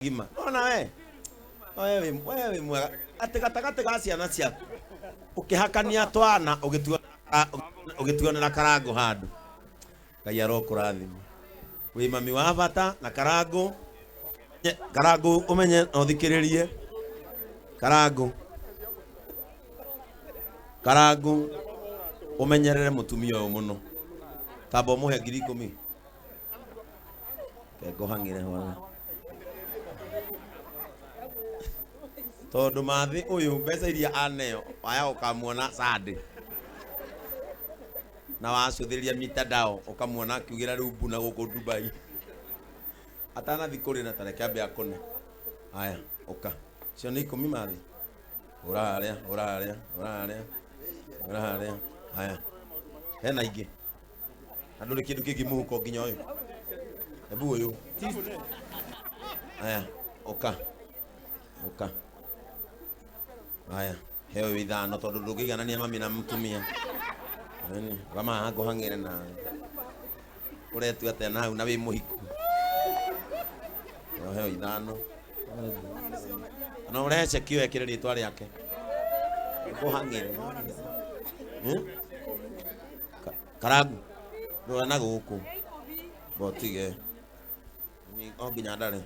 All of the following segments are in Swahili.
gima ona wewe mwega ati gatagate ga ciana ciaku ukihakania twana ugituonera Karangu handu Ngai arokurathima wi mami wa bata na Karangu umenye no thikiririe Karangu umenyerere mutumia uyu muno tabo muhe 10,000 kego hangire hwana tondu mathi uyu mbeca iria aneo waya ukamuona Sande na wacuthiria mitandao ukamuona akiugira riu mbuna guku Dubai atana thikurira tareke ambe akone haya uka cio ni 10 mathi uraria haya hena ingi andu ni kindu kingi muhuko nginya uyu ebu uyu haya uka haya heo ithano tondu ndungiganania mami na mutumia kama hango hangire na uretu ate na hau na wi muhiku heo ithano na ureche kiwe kire ritwa riake kuhangire Karangu ndo na guku botige ni onginya ndare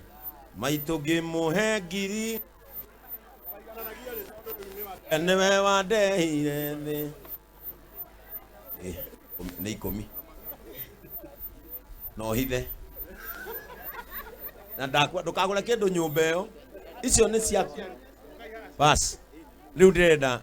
maitu ngimuhe 1000 enewe wadeire thi ni 10 no hithe na ndakwa ndukagura kindu nyumba iyo icio ni ciaku bas riu ndirenda